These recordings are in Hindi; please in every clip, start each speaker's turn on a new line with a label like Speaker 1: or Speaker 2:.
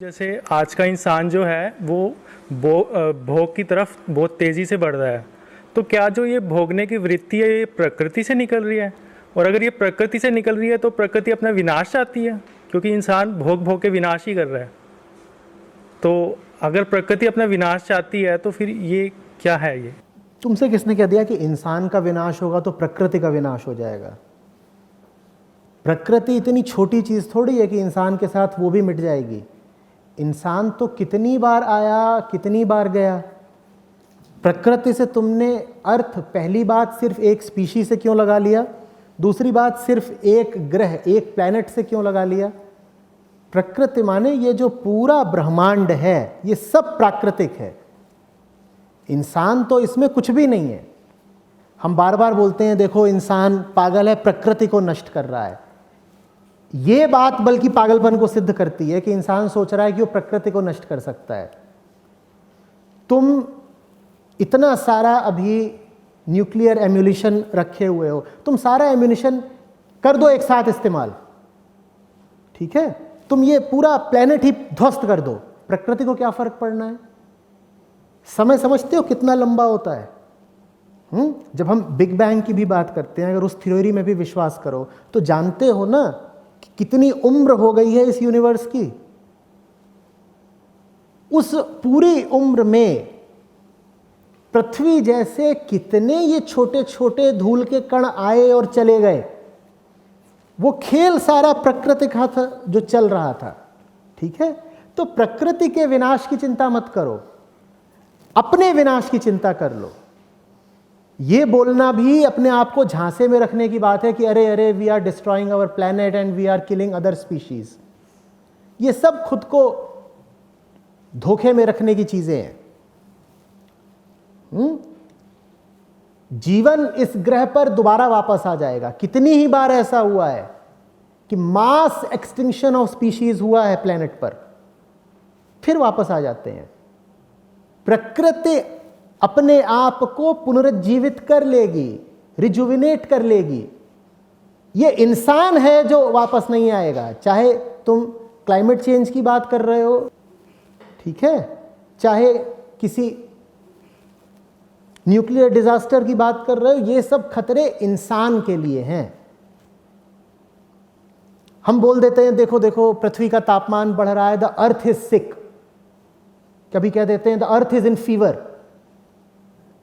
Speaker 1: जैसे आज का इंसान जो है वो भोग की तरफ बहुत तेज़ी से बढ़ रहा है, तो क्या जो ये भोगने की वृत्ति है ये प्रकृति से निकल रही है? और अगर ये प्रकृति से निकल रही है तो प्रकृति अपना विनाश चाहती है, क्योंकि इंसान भोग भोग के विनाश ही कर रहा है। तो अगर प्रकृति अपना विनाश चाहती है तो फिर ये क्या है? ये
Speaker 2: तुमसे किसने कह दिया कि इंसान का विनाश होगा तो प्रकृति का विनाश हो जाएगा? प्रकृति इतनी छोटी चीज थोड़ी है कि इंसान के साथ वो भी मिट जाएगी। इंसान तो कितनी बार आया, कितनी बार गया। प्रकृति से तुमने अर्थ पहली बात सिर्फ एक स्पीशी से क्यों लगा लिया? दूसरी बात सिर्फ एक ग्रह, एक प्लैनेट से क्यों लगा लिया? प्रकृति माने ये जो पूरा ब्रह्मांड है ये सब प्राकृतिक है। इंसान तो इसमें कुछ भी नहीं है। हम बार बार बोलते हैं देखो इंसान पागल है, प्रकृति को नष्ट कर रहा है। ये बात बल्कि पागलपन को सिद्ध करती है कि इंसान सोच रहा है कि वो प्रकृति को नष्ट कर सकता है। तुम इतना सारा अभी न्यूक्लियर एम्यूनिशन रखे हुए हो, तुम सारा एम्यूनिशन कर दो एक साथ इस्तेमाल, ठीक है? तुम ये पूरा प्लेनेट ही ध्वस्त कर दो, प्रकृति को क्या फर्क पड़ना है? समय समझते हो कितना लंबा होता है? जब हम बिग बैंग की भी बात करते हैं, अगर उस थ्योरी में भी विश्वास करो तो जानते हो ना कि कितनी उम्र हो गई है इस यूनिवर्स की। उस पूरी उम्र में पृथ्वी जैसे कितने ये छोटे छोटे धूल के कण आए और चले गए। वो खेल सारा प्रकृति का था जो चल रहा था, ठीक है? तो प्रकृति के विनाश की चिंता मत करो, अपने विनाश की चिंता कर लो। ये बोलना भी अपने आप को झांसे में रखने की बात है कि अरे अरे we are destroying our planet and we are killing other species. ये सब खुद को धोखे में रखने की चीजें हैं। जीवन इस ग्रह पर दोबारा वापस आ जाएगा। कितनी ही बार ऐसा हुआ है कि मास एक्सटिंक्शन ऑफ स्पीशीज हुआ है प्लैनेट पर, फिर वापस आ जाते हैं। प्रकृति अपने आप को पुनरुज्जीवित कर लेगी, रिजुविनेट कर लेगी। ये इंसान है जो वापस नहीं आएगा। चाहे तुम क्लाइमेट चेंज की बात कर रहे हो, ठीक है, चाहे किसी न्यूक्लियर डिजास्टर की बात कर रहे हो, ये सब खतरे इंसान के लिए हैं। हम बोल देते हैं देखो देखो पृथ्वी का तापमान बढ़ रहा है, द अर्थ इज सिक। कभी कह देते हैं the earth is in fever.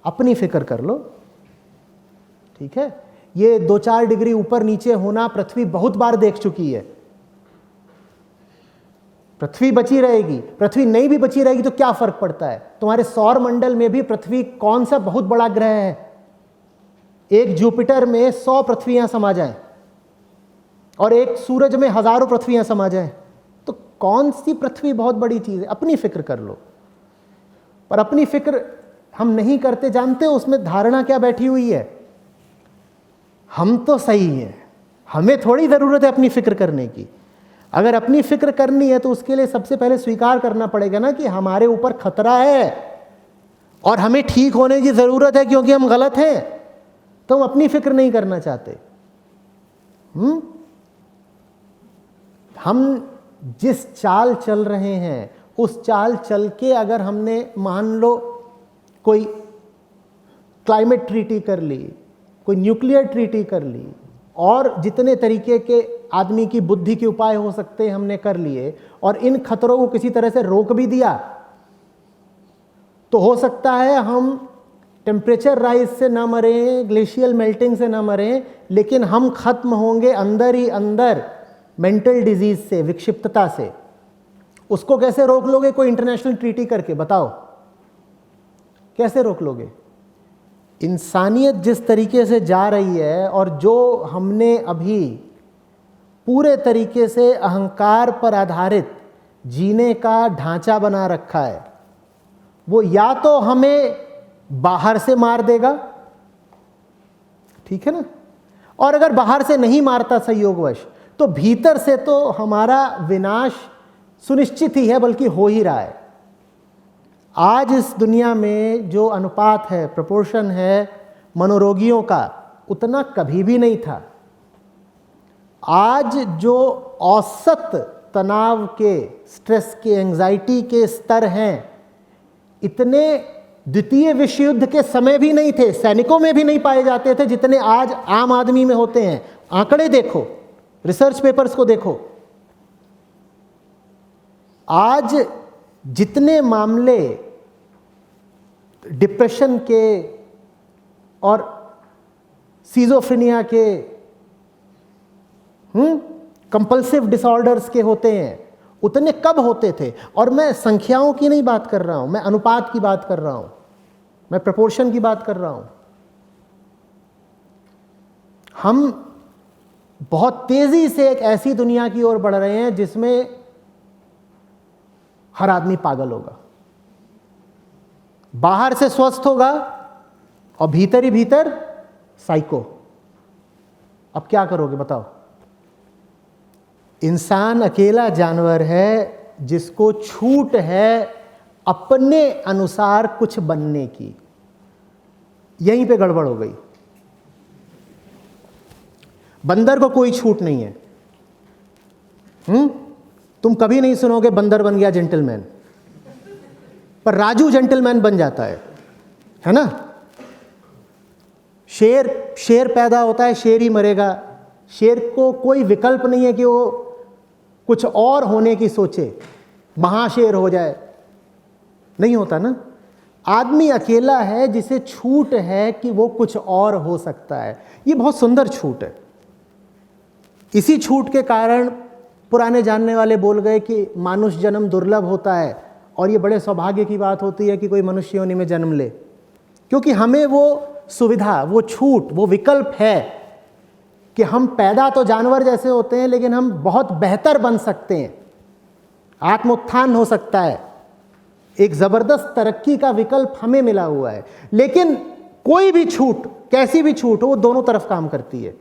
Speaker 2: अपनी फिक्र कर लो, ठीक है? ये 2-4 डिग्री ऊपर नीचे होना पृथ्वी बहुत बार देख चुकी है। पृथ्वी बची रहेगी, पृथ्वी नहीं भी बची रहेगी तो क्या फर्क पड़ता है? तुम्हारे सौर मंडल में भी पृथ्वी कौन सा बहुत बड़ा ग्रह है? एक जुपिटर में 100 पृथ्वियां समा जाएं और एक सूरज में हजारों पृथ्वियां समा जाएं, तो कौन सी पृथ्वी बहुत बड़ी चीज है? अपनी फिक्र कर लो। पर अपनी फिक्र हम नहीं करते। जानते हो उसमें धारणा क्या बैठी हुई है? हम तो सही हैं, हमें थोड़ी जरूरत है अपनी फिक्र करने की। अगर अपनी फिक्र करनी है तो उसके लिए सबसे पहले स्वीकार करना पड़ेगा ना कि हमारे ऊपर खतरा है और हमें ठीक होने की जरूरत है क्योंकि हम गलत हैं। तो हम अपनी फिक्र नहीं करना चाहते। हम जिस चाल चल रहे हैं उस चाल चल के अगर हमने मान लो कोई क्लाइमेट ट्रीटी कर ली, कोई न्यूक्लियर ट्रीटी कर ली, और जितने तरीके के आदमी की बुद्धि के उपाय हो सकते हैं हमने कर लिए, और इन खतरों को किसी तरह से रोक भी दिया, तो हो सकता है हम टेम्परेचर राइज से ना मरें, ग्लेशियल मेल्टिंग से ना मरें, लेकिन हम खत्म होंगे अंदर ही अंदर मेंटल डिजीज से, विक्षिप्तता से। उसको कैसे रोक लोगे? कोई इंटरनेशनल ट्रीटी करके बताओ, कैसे रोक लोगे? इंसानियत जिस तरीके से जा रही है और जो हमने अभी पूरे तरीके से अहंकार पर आधारित जीने का ढांचा बना रखा है, वो या तो हमें बाहर से मार देगा, ठीक है ना, और अगर बाहर से नहीं मारता संयोगवश तो भीतर से तो हमारा विनाश सुनिश्चित ही है, बल्कि हो ही रहा है। आज इस दुनिया में जो अनुपात है, प्रोपोर्शन है मनोरोगियों का, उतना कभी भी नहीं था। आज जो औसत तनाव के, स्ट्रेस के, एंजाइटी के स्तर हैं, इतने द्वितीय विश्व युद्ध के समय भी नहीं थे, सैनिकों में भी नहीं पाए जाते थे जितने आज आम आदमी में होते हैं। आंकड़े देखो, रिसर्च पेपर्स को देखो, आज जितने मामले डिप्रेशन के और सीजोफ्रेनिया के, कंपल्सिव डिसऑर्डर्स के होते हैं, उतने कब होते थे? और मैं संख्याओं की नहीं बात कर रहा हूं, मैं अनुपात की बात कर रहा हूं, मैं प्रपोर्शन की बात कर रहा हूं। हम बहुत तेजी से एक ऐसी दुनिया की ओर बढ़ रहे हैं जिसमें हर आदमी पागल होगा, बाहर से स्वस्थ होगा और भीतर ही भीतर साइको। अब क्या करोगे बताओ? इंसान अकेला जानवर है जिसको छूट है अपने अनुसार कुछ बनने की। यहीं पे गड़बड़ हो गई। बंदर को कोई छूट नहीं है। तुम कभी नहीं सुनोगे बंदर बन गया जेंटलमैन, पर राजू जेंटलमैन बन जाता है ना? शेर पैदा होता है, शेर ही मरेगा। शेर को कोई विकल्प नहीं है कि वो कुछ और होने की सोचे, महाशेर हो जाए, नहीं होता ना। आदमी अकेला है जिसे छूट है कि वो कुछ और हो सकता है। ये बहुत सुंदर छूट है। इसी छूट के कारण पुराने जानने वाले बोल गए कि मानुष जन्म दुर्लभ होता है और ये बड़े सौभाग्य की बात होती है कि कोई मनुष्य योनि में जन्म ले, क्योंकि हमें वो सुविधा, वो छूट, वो विकल्प है कि हम पैदा तो जानवर जैसे होते हैं लेकिन हम बहुत बेहतर बन सकते हैं, आत्मोत्थान हो सकता है, एक ज़बरदस्त तरक्की का विकल्प हमें मिला हुआ है। लेकिन कोई भी छूट, कैसी भी छूट हो, वो दोनों तरफ काम करती है।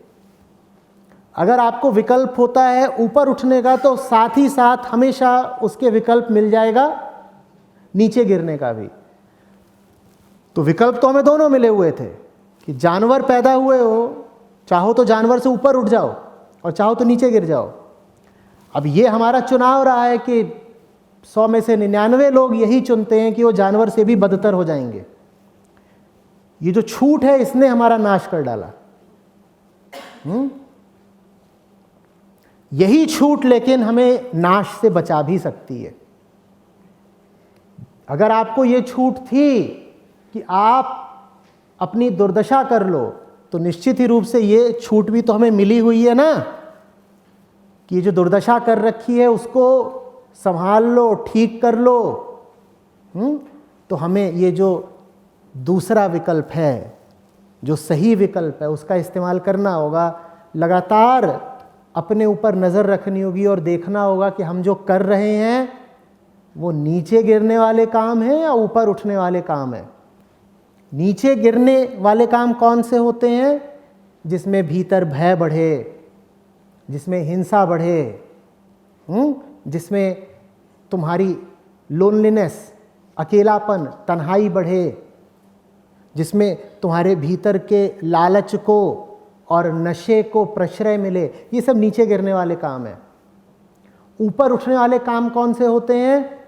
Speaker 2: अगर आपको विकल्प होता है ऊपर उठने का तो साथ ही साथ हमेशा उसके विकल्प मिल जाएगा नीचे गिरने का भी। तो विकल्प तो हमें दोनों मिले हुए थे कि जानवर पैदा हुए हो, चाहो तो जानवर से ऊपर उठ जाओ और चाहो तो नीचे गिर जाओ। अब ये हमारा चुनाव रहा है कि 100 में से 99 लोग यही चुनते हैं कि वो जानवर से भी बदतर हो जाएंगे। ये जो छूट है इसने हमारा नाश कर डाला। यही छूट लेकिन हमें नाश से बचा भी सकती है। अगर आपको ये छूट थी कि आप अपनी दुर्दशा कर लो, तो निश्चित ही रूप से ये छूट भी तो हमें मिली हुई है ना, कि जो दुर्दशा कर रखी है उसको संभाल लो, ठीक कर लो। तो हमें ये जो दूसरा विकल्प है, जो सही विकल्प है, उसका इस्तेमाल करना होगा। लगातार अपने ऊपर नज़र रखनी होगी और देखना होगा कि हम जो कर रहे हैं वो नीचे गिरने वाले काम हैं या ऊपर उठने वाले काम हैं। नीचे गिरने वाले काम कौन से होते हैं? जिसमें भीतर भय बढ़े, जिसमें हिंसा बढ़े, जिसमें तुम्हारी लोनलीनेस, अकेलापन, तन्हाई बढ़े, जिसमें तुम्हारे भीतर के लालच को और नशे को प्रश्रय मिले। ये सब नीचे गिरने वाले काम हैं। ऊपर उठने वाले काम कौन से होते हैं?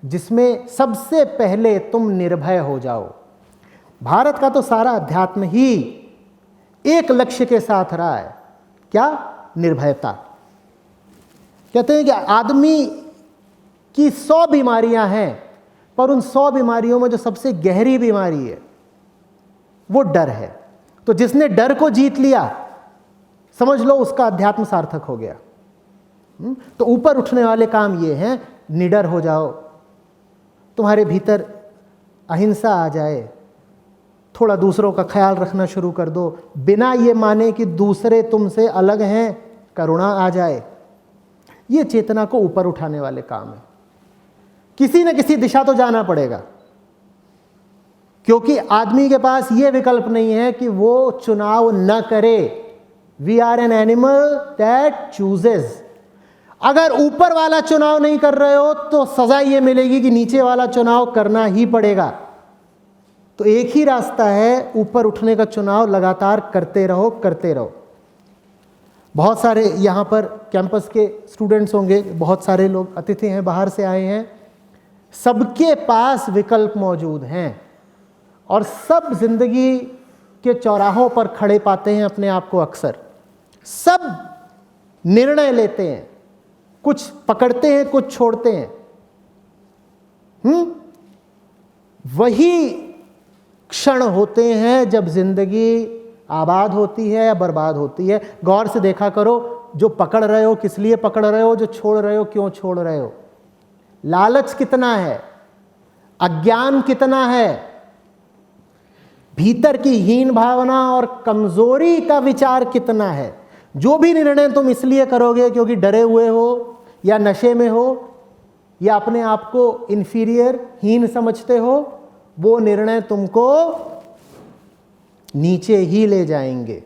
Speaker 2: जिसमें सबसे पहले तुम निर्भय हो जाओ। भारत का तो सारा अध्यात्म ही एक लक्ष्य के साथ रहा है। क्या? निर्भयता। कहते हैं कि आदमी की 100 बीमारियां हैं, पर उन 100 बीमारियों में जो सबसे गहरी बीमारी है वो डर है। तो जिसने डर को जीत लिया, समझ लो उसका अध्यात्म सार्थक हो गया। तो ऊपर उठने वाले काम ये हैं, निडर हो जाओ, तुम्हारे भीतर अहिंसा आ जाए, थोड़ा दूसरों का ख्याल रखना शुरू कर दो, बिना ये माने कि दूसरे तुमसे अलग हैं, करुणा आ जाए। ये चेतना को ऊपर उठाने वाले काम है। किसी न किसी दिशा तो जाना पड़ेगा, क्योंकि आदमी के पास ये विकल्प नहीं है कि वो चुनाव न करे। We are an animal that chooses. अगर ऊपर वाला चुनाव नहीं कर रहे हो तो सजा ये मिलेगी कि नीचे वाला चुनाव करना ही पड़ेगा। तो एक ही रास्ता है, ऊपर उठने का चुनाव लगातार करते रहो, करते रहो। बहुत सारे यहाँ पर कैंपस के स्टूडेंट्स होंगे, बहुत सारे लोग अतिथि हैं, बाहर से आए हैं। सबके पास विकल्प मौजूद हैं और सब जिंदगी के चौराहों पर खड़े पाते हैं अपने आप को अक्सर। सब निर्णय लेते हैं, कुछ पकड़ते हैं, कुछ छोड़ते हैं। वही क्षण होते हैं जब जिंदगी आबाद होती है या बर्बाद होती है। गौर से देखा करो, जो पकड़ रहे हो किस लिए पकड़ रहे हो, जो छोड़ रहे हो क्यों छोड़ रहे हो, लालच कितना है, अज्ञान कितना है, भीतर की हीन भावना और कमजोरी का विचार कितना है। जो भी निर्णय तुम इसलिए करोगे क्योंकि डरे हुए हो या नशे में हो या अपने आप को इंफीरियर, हीन समझते हो, वो निर्णय तुमको नीचे ही ले जाएंगे।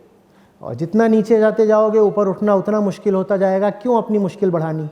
Speaker 2: और जितना नीचे जाते जाओगे ऊपर उठना उतना मुश्किल होता जाएगा। क्यों अपनी मुश्किल बढ़ानी?